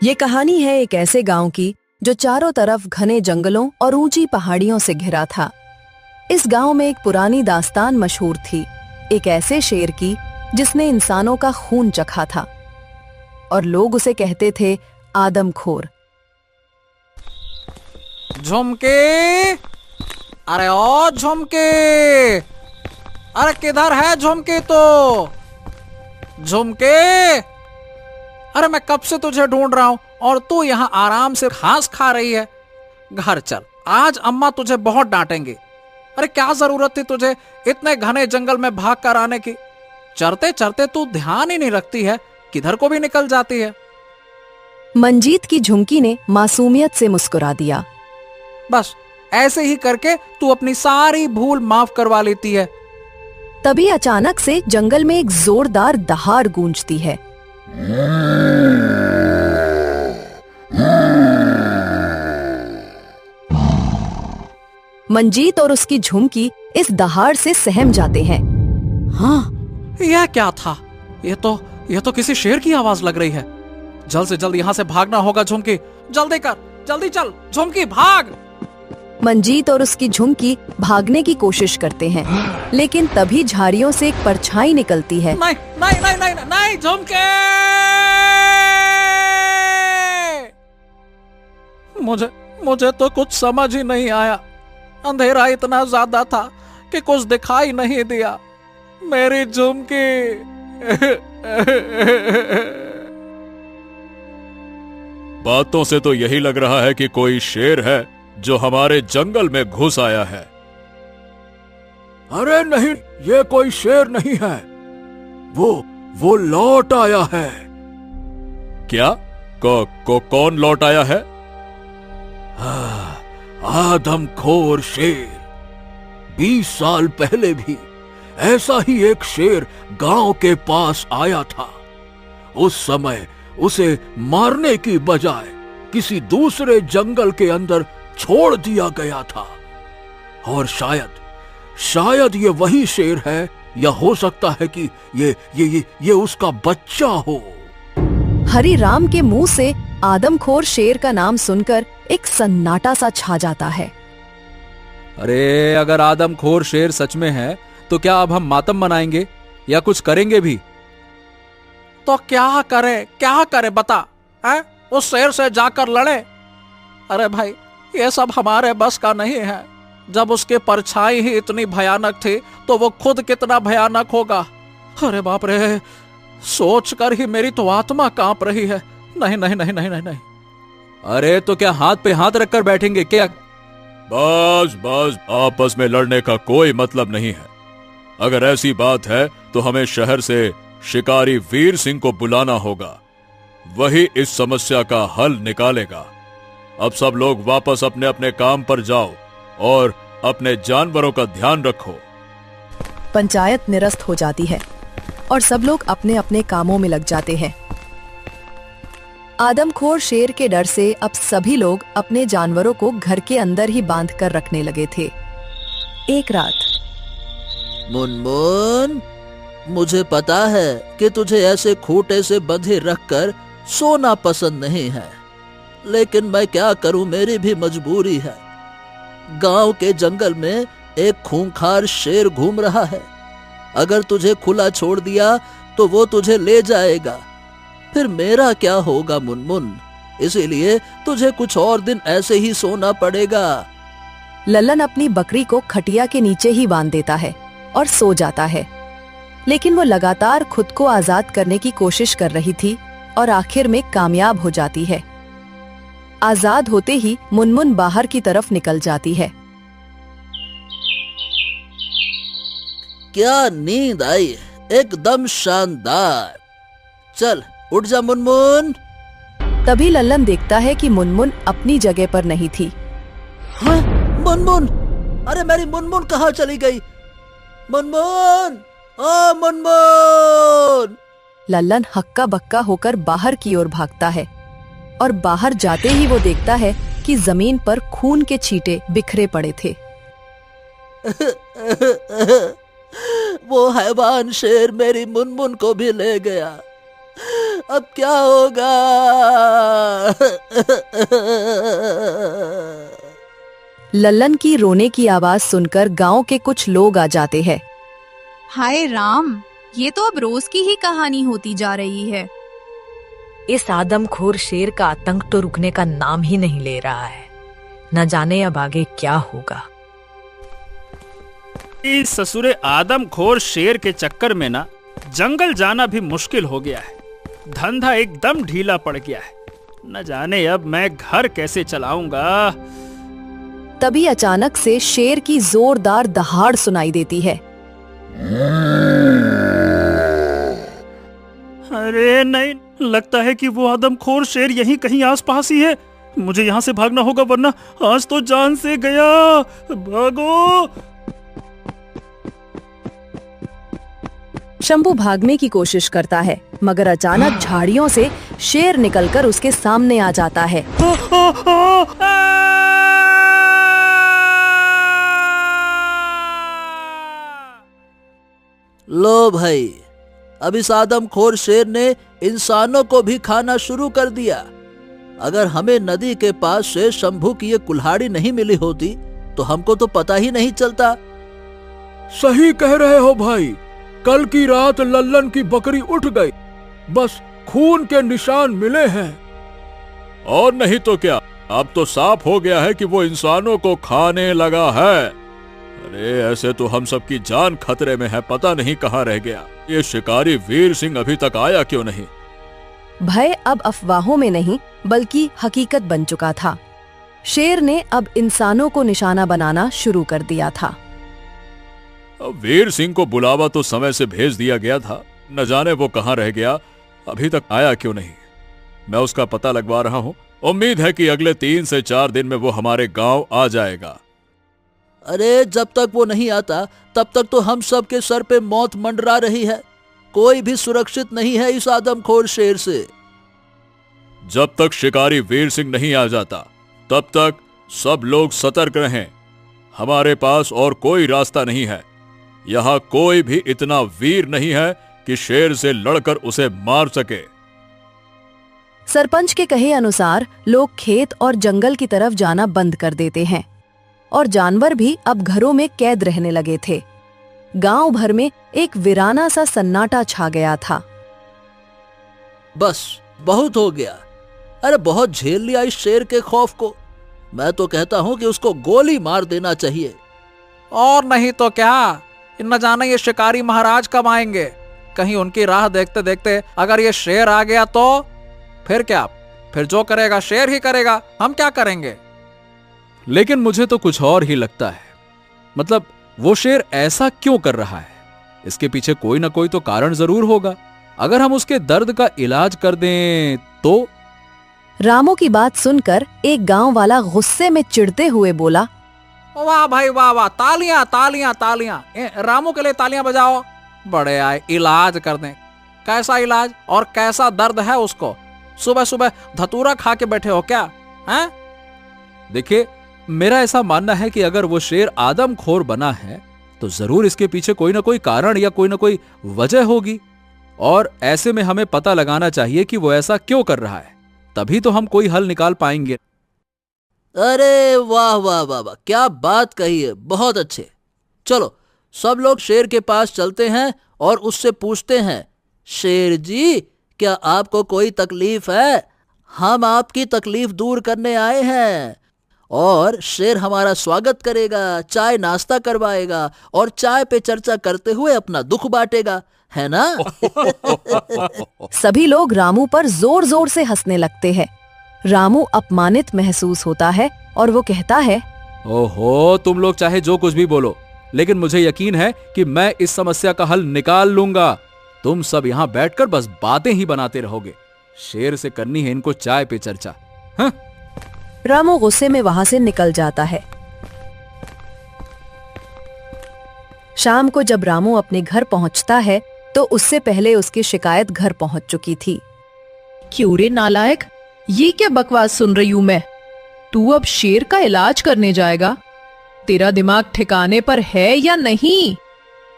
ये कहानी है एक ऐसे गांव की जो चारों तरफ घने जंगलों और ऊंची पहाड़ियों से घिरा था। इस गांव में एक पुरानी दास्तान मशहूर थी, एक ऐसे शेर की जिसने इंसानों का खून चखा था और लोग उसे कहते थे आदमखोर। झुमके, अरे ओ झुमके, अरे किधर है झुमके? तो झुमके, अरे मैं कब से तुझे ढूंढ रहा हूं और तू यहाँ आराम से घास खा रही है। घर चल, आज अम्मा तुझे बहुत डांटेंगी। अरे क्या जरूरत थी तुझे इतने घने जंगल में भाग कर आने की? चरते चरते तू ध्यान ही नहीं रखती है, किधर को भी निकल जाती है। मंजीत की झुमकी ने मासूमियत से मुस्कुरा दिया। बस ऐसे ही करके तू अपनी सारी भूल माफ करवा लेती है। तभी अचानक से जंगल में एक जोरदार दहाड़ गूंजती है। मंजीत और उसकी झुमकी इस दहाड़ से सहम जाते हैं। हाँ, यह क्या था? यह तो किसी शेर की आवाज लग रही है। जल्द से जल्द यहाँ से भागना होगा झुमकी। जल्दी कर, जल्दी चल झुमकी, भाग। मंजीत और उसकी झुमकी भागने की कोशिश करते हैं, लेकिन तभी झाड़ियों से एक परछाई निकलती है। नहीं नहीं नहीं नहीं नहीं झुमके, मुझे तो कुछ समझ ही नहीं आया। अंधेरा इतना ज्यादा था कि कुछ दिखाई नहीं दिया। मेरी झुमकी। बातों से तो यही लग रहा है कि कोई शेर है जो हमारे जंगल में घुस आया है। अरे नहीं, ये कोई शेर नहीं है, वो लौट आया है। क्या? कौन लौट आया है? आदमखोर शेर। 20 साल पहले भी ऐसा ही एक शेर गांव के पास आया था। उस समय उसे मारने की बजाय किसी दूसरे जंगल के अंदर छोड़ दिया गया था। और शायद ये वही शेर है, या हो सकता है कि ये उसका बच्चा हो। हरिराम के मुंह से आदमखोर शेर का नाम सुनकर एक सन्नाटा सा छा जाता है। अरे अगर आदमखोर शेर सच में है तो क्या अब हम मातम मनाएंगे या कुछ करेंगे भी? तो क्या करे बता है? उस शेर से जाकर लड़े? अरे भाई, ये सब हमारे बस का नहीं है। जब उसकी परछाई ही इतनी भयानक थी तो वो खुद कितना भयानक होगा। अरे बाप रे, सोचकर ही मेरी तो आत्मा कांप रही है। नहीं नहीं नहीं नहीं नहीं नहीं। अरे तो क्या हाथ पे हाथ रखकर बैठेंगे क्या? बस आपस में लड़ने का कोई मतलब नहीं है। अगर ऐसी बात है तो हमें शहर से शिकारी वीर सिंह को बुलाना होगा। वही इस समस्या का हल निकालेगा। अब सब लोग वापस अपने अपने काम पर जाओ और अपने जानवरों का ध्यान रखो। पंचायत निरस्त हो जाती है और सब लोग अपने अपने कामों में लग जाते हैं। आदमखोर शेर के डर से अब सभी लोग अपने जानवरों को घर के अंदर ही बांध कर रखने लगे थे। एक रात, मुनमुन, मुझे पता है कि तुझे ऐसे खूंटे से बंधे रखकर सोना पसंद नहीं है, लेकिन मैं क्या करूं, मेरी भी मजबूरी है। गांव के जंगल में एक खूंखार शेर घूम रहा है। अगर तुझे खुला छोड़ दिया तो वो तुझे ले जाएगा। फिर मेरा क्या होगा मुनमुन? इसीलिए तुझे कुछ और दिन ऐसे ही सोना पड़ेगा। लल्लन अपनी बकरी को खटिया के नीचे ही बांध देता है और सो जाता है, लेकिन वो लगातार खुद को आजाद करने की कोशिश कर रही थी और आखिर में कामयाब हो जाती है। आजाद होते ही मुनमुन बाहर की तरफ निकल जाती है। क्या नींद आई, एकदम शानदार। चल उठ जा मुनमुन। तभी लल्लन देखता है कि मुनमुन अपनी जगह पर नहीं थी। हाँ, मुनमुन, अरे मेरी मुनमुन कहाँ चली गई? मुनमुन, ओ मुनमुन। लल्लन हक्का बक्का होकर बाहर की ओर भागता है और बाहर जाते ही वो देखता है कि जमीन पर खून के छींटे बिखरे पड़े थे। वो हैवान शेर मेरी मुनमुन को भी ले गया। अब क्या होगा? लल्लन की रोने की आवाज सुनकर गांव के कुछ लोग आ जाते हैं। हाय राम, ये तो अब रोज की ही कहानी होती जा रही है। इस आदमखोर शेर का आतंक तो रुकने का नाम ही नहीं ले रहा है। न जाने अब आगे क्या होगा। इस ससुरे आदमखोर शेर के चक्कर में ना जंगल जाना भी मुश्किल हो गया है। धंधा एकदम ढीला पड़ गया है। न जाने अब मैं घर कैसे चलाऊंगा। तभी अचानक से शेर की जोरदार दहाड़ सुनाई देती है। अरे नहीं, लगता है कि वो आदमखोर शेर यहीं कहीं आसपास ही है। मुझे यहाँ से भागना होगा वरना आज तो जान से गया। भागो। शंभू भागने की कोशिश करता है, मगर अचानक झाड़ियों से शेर निकलकर उसके सामने आ जाता है। लो भाई, अब इस आदमखोर शेर ने इंसानों को भी खाना शुरू कर दिया। अगर हमें नदी के पास से शंभू की ये कुल्हाड़ी नहीं मिली होती तो हमको तो पता ही नहीं चलता। सही कह रहे हो भाई। कल की रात लल्लन की बकरी उठ गई, बस खून के निशान मिले हैं। और नहीं तो क्या, अब तो साफ हो गया है कि वो इंसानों को खाने लगा है। अरे ऐसे तो हम सबकी जान खतरे में है, पता नहीं कहाँ रह गया। ये शिकारी वीर सिंह अभी तक आया क्यों नहीं? भय अब अफवाहों में नहीं बल्कि हकीकत बन चुका था। शेर ने अब इंसानों को निशाना बनाना शुरू कर दिया था। वीर सिंह को बुलावा तो समय से भेज दिया गया था, न जाने वो कहाँ रह गया, अभी तक आया क्यों नहीं। मैं उसका पता लगवा रहा हूँ। उम्मीद है कि अगले 3 से 4 दिन में वो हमारे गांव आ जाएगा। अरे जब तक वो नहीं आता तब तक तो हम सब के सर पे मौत मंडरा रही है। कोई भी सुरक्षित नहीं है इस आदमखोर शेर से। जब तक शिकारी वीर सिंह नहीं आ जाता तब तक सब लोग सतर्क रहें। हमारे पास और कोई रास्ता नहीं है। यहाँ कोई भी इतना वीर नहीं है कि शेर से लड़कर उसे मार सके। सरपंच के कहे अनुसार लोग खेत और जंगल की तरफ जाना बंद कर देते हैं और जानवर भी अब घरों में कैद रहने लगे थे। गांव भर में एक वीराना सा सन्नाटा छा गया था। बस बहुत हो गया। अरे बहुत झेल लिया इस शेर के खौफ को। मैं तो कहता हूँ कि उसको गोली मार देना चाहिए। और नहीं तो क्या, न जाने ये शिकारी महाराज कब आएंगे। कहीं उनकी राह देखते देखते अगर ये शेर आ गया तो फिर क्या? फिर जो करेगा शेर ही करेगा, हम क्या करेंगे? लेकिन मुझे तो कुछ और ही लगता है। मतलब वो शेर ऐसा क्यों कर रहा है? इसके पीछे कोई ना कोई तो कारण जरूर होगा। अगर हम उसके दर्द का इलाज कर दें तो। रामू की बात सुनकर एक गांव वाला गुस्से में चिढ़ते हुए बोला, वाह भाई वाह वाह, तालियां तालियां तालियां, रामू के लिए तालियां बजाओ। बड़े आए, इलाज कर दें। कैसा इलाज और कैसा दर्द है उसको? सुबह सुबह धतूरा खा के बैठे हो क्या? हैं? देखिए, मेरा ऐसा मानना है कि अगर वो शेर आदमखोर बना है तो जरूर इसके पीछे कोई ना कोई कारण या कोई ना कोई वजह होगी, और ऐसे में हमें पता लगाना चाहिए कि वो ऐसा क्यों कर रहा है। तभी तो हम कोई हल निकाल पाएंगे। अरे वाह वाह वाह वाह, क्या बात कही है, बहुत अच्छे। चलो सब लोग शेर के पास चलते हैं और उससे पूछते हैं, शेर जी क्या आपको कोई तकलीफ है? हम आपकी तकलीफ दूर करने आए हैं। और शेर हमारा स्वागत करेगा, चाय नाश्ता करवाएगा और चाय पे चर्चा करते हुए अपना दुख बांटेगा, है ना? सभी लोग रामू पर जोर जोर से हंसने लगते हैं। रामू अपमानित महसूस होता है और वो कहता है, ओहो, तुम लोग चाहे जो कुछ भी बोलो, लेकिन मुझे यकीन है कि मैं इस समस्या का हल निकाल लूंगा। तुम सब यहाँ बैठकर बस बातें ही बनाते रहोगे। शेर से करनी है इनको चाय पे चर्चा। हाँ? रामू गुस्से में वहां से निकल जाता है। शाम को जब रामू अपने घर पहुंचता है तो उससे पहले उसकी शिकायत घर पहुंच चुकी थी। क्यों रे नालायक, ये क्या बकवास सुन रही हूं मैं? तू अब शेर का इलाज करने जाएगा? तेरा दिमाग ठिकाने पर है या नहीं?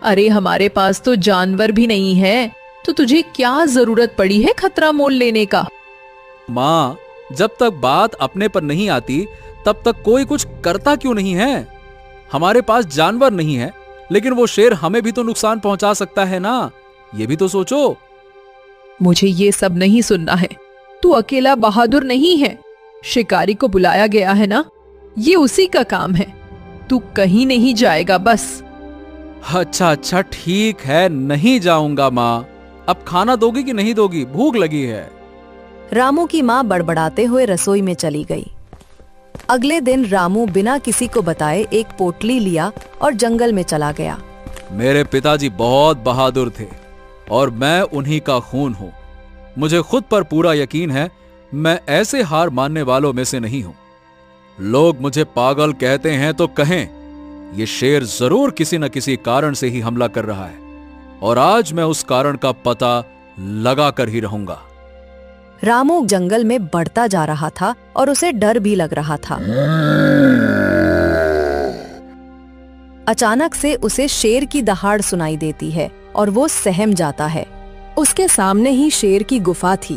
अरे हमारे पास तो जानवर भी नहीं है, तो तुझे क्या जरूरत पड़ी है खतरा मोल लेने का? माँ, जब तक बात अपने पर नहीं आती तब तक कोई कुछ करता क्यों नहीं है? हमारे पास जानवर नहीं है, लेकिन वो शेर हमें भी तो नुकसान पहुंचा सकता है ना, ये भी तो सोचो। मुझे ये सब नहीं सुनना है। तू अकेला बहादुर नहीं है, शिकारी को बुलाया गया है ना, ये उसी का काम है। तू कहीं नहीं जाएगा बस। अच्छा अच्छा ठीक है, नहीं जाऊंगा माँ। अब खाना दोगी कि नहीं दोगी? भूख लगी है। रामू की माँ बड़बड़ाते हुए रसोई में चली गई। अगले दिन रामू बिना किसी को बताए एक पोटली लिया और जंगल में चला गया। मेरे पिताजी बहुत बहादुर थे और मैं उन्हीं का खून हूं। मुझे खुद पर पूरा यकीन है, मैं ऐसे हार मानने वालों में से नहीं हूं। लोग मुझे पागल कहते हैं तो कहें, ये शेर जरूर किसी न किसी कारण से ही हमला कर रहा है और आज मैं उस कारण का पता लगा कर ही रहूंगा। रामू जंगल में बढ़ता जा रहा था और उसे डर भी लग रहा था। अचानक से उसे शेर की दहाड़ सुनाई देती है और वो सहम जाता है। उसके सामने ही शेर की गुफा थी।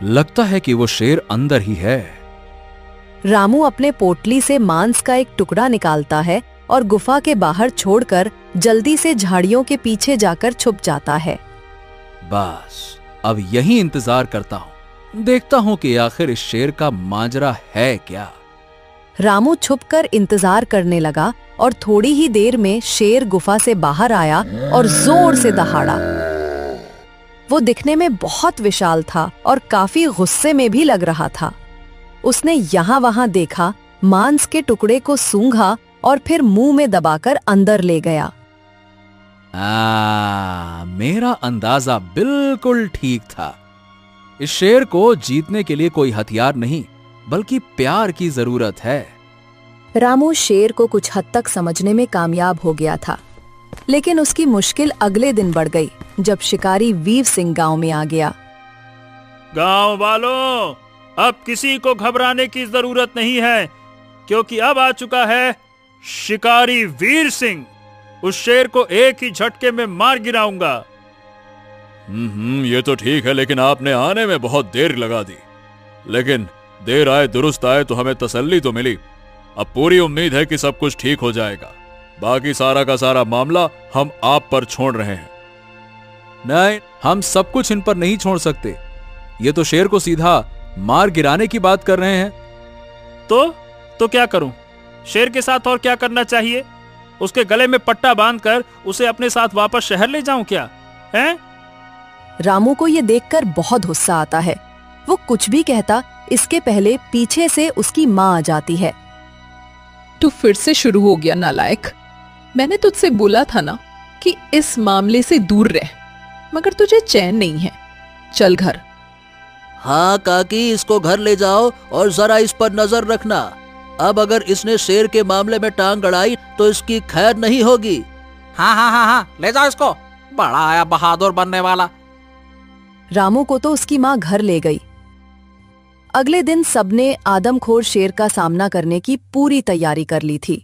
लगता है कि वो शेर अंदर ही है। रामू अपने पोटली से मांस का एक टुकड़ा निकालता है और गुफा के बाहर छोड़कर जल्दी से झाड़ियों के पीछे जाकर छुप जाता है। बस अब यही इंतजार करता हूं, देखता हूं कि आखिर इस शेर का माजरा है क्या। रामू छुपकर इंतजार करने लगा और थोड़ी ही देर में शेर गुफा से बाहर आया और जोर से दहाड़ा। वो दिखने में बहुत विशाल था और काफी गुस्से में भी लग रहा था। उसने यहाँ वहां देखा, मांस के टुकड़े को सूंघा और फिर मुंह में दबाकर अंदर ले गया। मेरा अंदाजा बिल्कुल ठीक था। इस शेर को जीतने के लिए कोई हथियार नहीं, बल्कि प्यार की जरूरत है। रामू शेर को कुछ हद तक समझने में कामयाब हो गया था, लेकिन उसकी मुश्किल अगले दिन बढ़ गई जब शिकारी वीर सिंह गांव में आ गया। गांव वालों, अब किसी को घबराने की जरूरत नहीं है, क्योंकि अब आ चुका है शिकारी वीर सिंह। उस शेर को एक ही झटके में मार गिराऊंगा। ये तो ठीक है, लेकिन आपने आने में बहुत देर लगा दी। लेकिन देर आए दुरुस्त आए तो हमें तसल्ली तो मिली। अब पूरी उम्मीद है कि सब कुछ ठीक हो जाएगा। बाकी सारा का सारा मामला हम आप पर छोड़ रहे हैं। नहीं, हम सब कुछ इन पर नहीं छोड़ सकते। ये तो शेर को सीधा मार गिराने की बात कर रहे हैं। तो क्या करूं? शेर के साथ और क्या करना चाहिए? उसके गले में पट्टा बांधकर उसे अपने साथ वापस शहर ले जाऊं क्या? हैं? रामू को ये देखकर बहुत गुस्सा आता है। वो कुछ भी कहता, इसके पहले पीछे से उसकी माँ आ जाती है। तू फिर से शुरू हो गया नालायक। मैंने तुझसे बोला था ना कि इस मामले से दूर रह, मगर तुझे चैन नहीं है। चल घर। हाँ काकी, इसको घर ले जाओ और जरा इस पर नजर रखना। अब अगर इसने शेर के मामले में टांग अड़ाई तो इसकी खैर नहीं होगी। हाँ, ले जाओ इसको। बड़ा आया बहादुर बनने वाला। रामू को तो उसकी माँ घर ले गई। अगले दिन सबने आदमखोर शेर का सामना करने की पूरी तैयारी कर ली थी।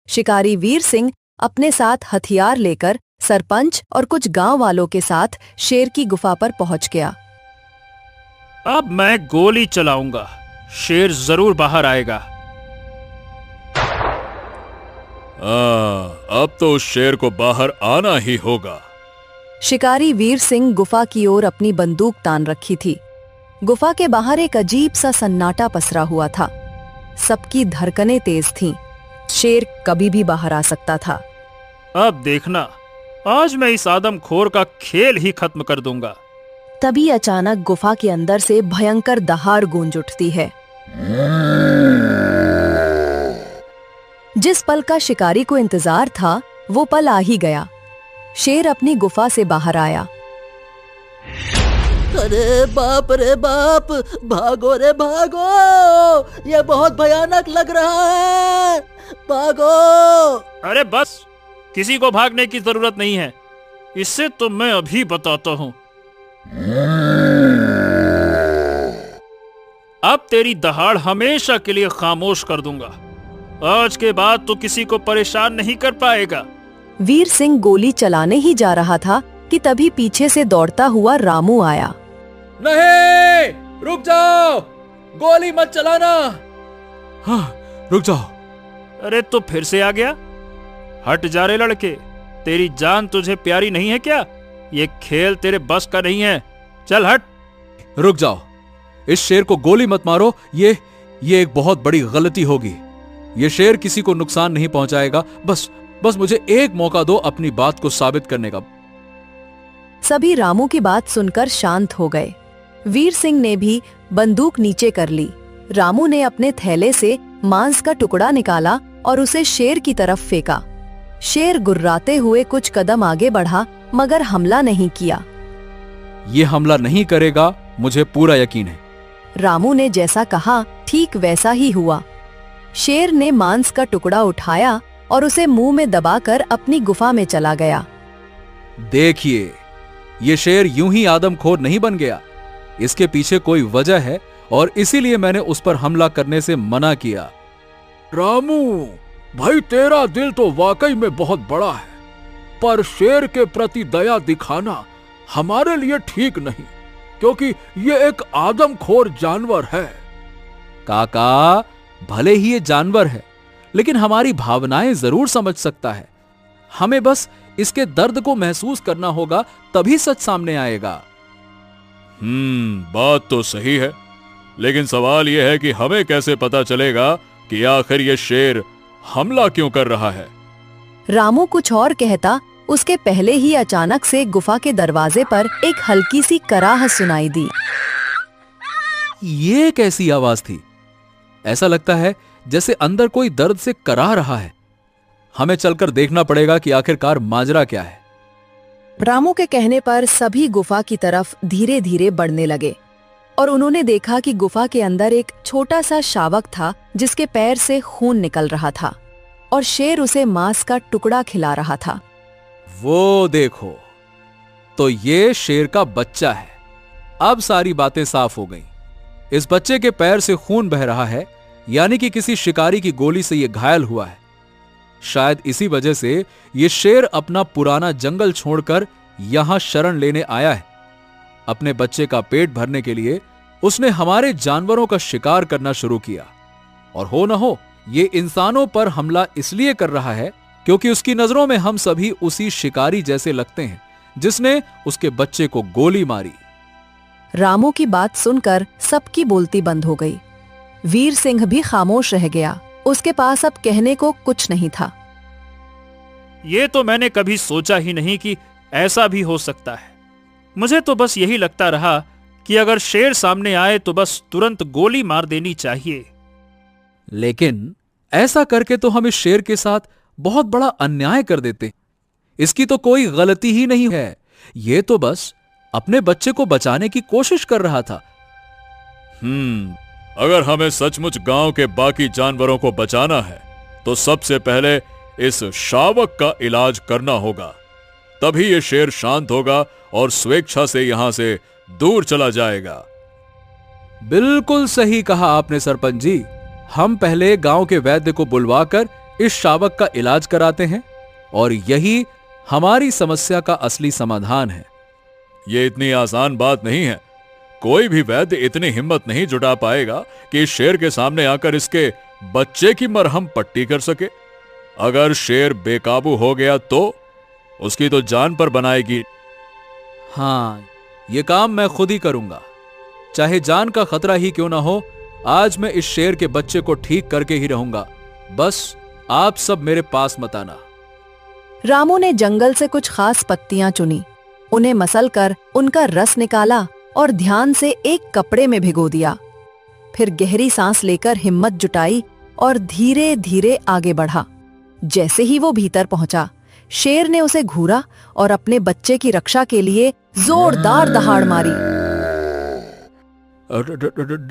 शिकारी वीर सिंह अपने साथ हथियार लेकर सरपंच और कुछ गांव वालों के साथ शेर की गुफा पर पहुंच गया। अब मैं गोली चलाऊंगा, शेर जरूर बाहर आएगा। अब तो उस शेर को बाहर आना ही होगा। शिकारी वीर सिंह गुफा की ओर अपनी बंदूक तान रखी थी। गुफा के बाहर एक अजीब सा सन्नाटा पसरा हुआ था। सबकी धड़कनें तेज थीं। शेर कभी भी बाहर आ सकता था। अब देखना, आज मैं इस आदमखोर का खेल ही खत्म कर दूंगा। तभी अचानक गुफा के अंदर से भयंकर दहाड़ गूंज उठती है। जिस पल का शिकारी को इंतजार था, वो पल आ ही गया। शेर अपनी गुफा से बाहर आया। अरे बाप रे बाप, भागो रे भागो, ये बहुत भयानक लग रहा है, भागो। अरे बस, किसी को भागने की जरूरत नहीं है, इससे तो मैं अभी बताता हूँ। अब तेरी दहाड़ हमेशा के लिए खामोश कर दूंगा। आज के बाद तो किसी को परेशान नहीं कर पाएगा। वीर सिंह गोली चलाने ही जा रहा था कि तभी पीछे से दौड़ता हुआ रामू आया। नहीं, रुक जाओ, गोली मत चलाना। हाँ, रुक जाओ। अरे तो फिर से आ गया? हट जा रे लड़के, तेरी जान तुझे प्यारी नहीं है क्या? ये खेल तेरे बस का नहीं है, चल हट। रुक जाओ, इस शेर को गोली मत मारो, ये एक बहुत बड़ी गलती होगी। ये शेर किसी को नुकसान नहीं पहुंचाएगा, बस मुझे एक मौका दो अपनी बात को साबित करने का। सभी रामू की बात सुनकर शांत हो गए। वीर सिंह ने भी बंदूक नीचे कर ली। रामू ने अपने थैले से मांस का टुकड़ा निकाला और उसे शेर की तरफ फेंका। शेर गुर्राते हुए कुछ कदम आगे बढ़ा, मगर हमला नहीं किया। ये हमला नहीं करेगा, मुझे पूरा यकीन है। रामू ने जैसा कहा ठीक वैसा ही हुआ। शेर ने मांस का टुकड़ा उठाया और उसे मुंह में दबाकर अपनी गुफा में चला गया। देखिए, ये शेर यूं ही आदमखोर नहीं बन गया, इसके पीछे कोई वजह है और इसीलिए मैंने उस पर हमला करने से मना किया। रामू भाई, तेरा दिल तो वाकई में बहुत बड़ा है, पर शेर के प्रति दया दिखाना हमारे लिए ठीक नहीं, क्योंकि ये एक आदमखोर जानवर है। काका, भले ही ये जानवर है, लेकिन हमारी भावनाएं जरूर समझ सकता है। हमें बस इसके दर्द को महसूस करना होगा, तभी सच सामने आएगा। बात तो सही है, लेकिन सवाल यह है कि हमें कैसे पता चलेगा कि आखिर ये शेर हमला क्यों कर रहा है? रामू कुछ और कहता, उसके पहले ही अचानक से गुफा के दरवाजे पर एक हल्की सी कराह सुनाई दी। ये कैसी आवाज थी? ऐसा लगता है जैसे अंदर कोई दर्द से कराह रहा है। हमें चलकर देखना पड़ेगा कि आखिरकार माजरा क्या है। रामू के कहने पर सभी गुफा की तरफ धीरे धीरे बढ़ने लगे और उन्होंने देखा कि गुफा के अंदर एक छोटा सा शावक था, जिसके पैर से खून निकल रहा था और शेर उसे मांस का टुकड़ा खिला रहा था। वो देखो, तो ये शेर का बच्चा है। अब सारी बातें साफ हो गईं। इस बच्चे के पैर से खून बह रहा है, यानी कि किसी शिकारी की गोली से ये घायल हुआ है। शायद इसी वजह से ये शेर अपना पुराना जंगल छोड़कर यहां शरण लेने आया है। अपने बच्चे का पेट भरने के लिए उसने हमारे जानवरों का शिकार करना शुरू किया, और हो न हो ये इंसानों पर हमला इसलिए कर रहा है क्योंकि उसकी नजरों में हम सभी उसी शिकारी जैसे लगते हैं जिसने उसके बच्चे को गोली मारी। रामू की बात सुनकर सबकी बोलती बंद हो गई। वीर सिंह भी खामोश रह गया। उसके पास अब कहने को कुछ नहीं था। ये तो मैंने कभी सोचा ही नहीं कि ऐसा भी हो सकता है। मुझे तो बस यही लगता रहा कि अगर शेर सामने आए तो बस तुरंत गोली मार देनी चाहिए। लेकिन ऐसा करके तो हम इस शेर के साथ बहुत बड़ा अन्याय कर देते। इसकी तो कोई गलती ही नहीं है। ये तो बस अपने बच्चे को बचाने की कोशिश कर रहा था। अगर हमें सचमुच गांव के बाकी जानवरों को बचाना है तो सबसे पहले इस शावक का इलाज करना होगा। तभी ये शेर शांत होगा और स्वेच्छा से यहां से दूर चला जाएगा। बिल्कुल सही कहा आपने सरपंच जी। हम पहले गांव के वैद्य को बुलवाकर इस शावक का इलाज कराते हैं, और यही हमारी समस्या का असली समाधान है। ये इतनी आसान बात नहीं है। कोई भी वैद्य इतनी हिम्मत नहीं जुटा पाएगा कि इस शेर के सामने आकर इसके बच्चे की मरहम पट्टी कर सके। अगर शेर बेकाबू हो गया तो उसकी तो जान पर बनाएगी। हाँ, ये काम मैं खुद ही करूंगा, चाहे जान का खतरा ही क्यों ना हो। आज मैं इस शेर के बच्चे को ठीक करके ही रहूंगा। बस आप सब मेरे पास मत आना। रामू ने जंगल से कुछ खास पत्तियां चुनी, उन्हें मसलकर उनका रस निकाला और ध्यान से एक कपड़े में भिगो दिया। फिर गहरी सांस लेकर हिम्मत जुटाई और धीरे धीरे आगे बढ़ा। जैसे ही वो भीतर पहुंचा, शेर ने उसे घूरा और अपने बच्चे की रक्षा के लिए जोरदार दहाड़ मारी।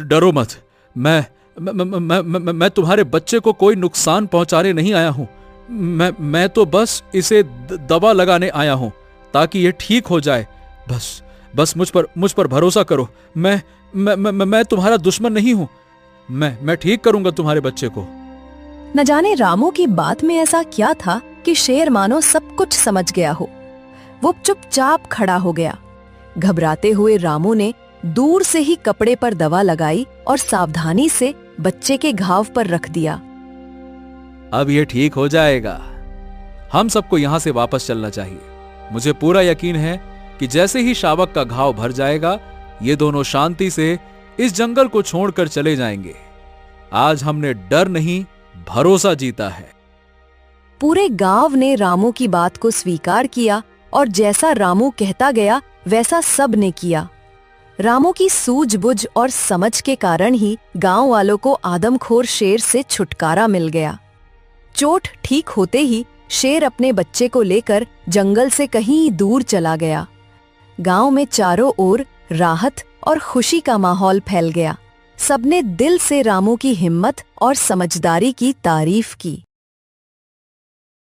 डरो मत, मैं तुम्हारे बच्चे को कोई नुकसान पहुंचाने नहीं आया हूं। मैं तो बस इसे दवा लगाने आया हूं ताकि ये ठीक हो जाए। बस मुझ पर भरोसा करो। मैं तुम्हारा दुश्मन नहीं हूं। मैं ठीक करूंगा तुम्हारे बच्चे को। न जाने रामू की बात में ऐसा क्या था कि शेर मानो सब कुछ समझ गया हो। वो चुपचाप खड़ा हो गया। घबराते हुए रामू ने दूर से ही कपड़े पर दवा लगाई और सावधानी से बच्चे के घाव पर रख दिया। अब ये ठीक हो जाएगा। हम सबको यहां से वापस चलना चाहिए। मुझे पूरा यकीन है कि जैसे ही शावक का घाव भर जाएगा, ये दोनों शांति से इस जंगल को छोड़कर चले जाएंगे। आज हमने डर नहीं, भरोसा जीता है। पूरे गांव ने रामू की बात को स्वीकार किया और जैसा रामू कहता गया वैसा सब ने किया। रामू की सूझबूझ और समझ के कारण ही गांव वालों को आदमखोर शेर से छुटकारा मिल गया। चोट ठीक होते ही शेर अपने बच्चे को लेकर जंगल से कहीं दूर चला गया। गांव में चारों ओर राहत और खुशी का माहौल फैल गया। सबने दिल से रामू की हिम्मत और समझदारी की तारीफ की।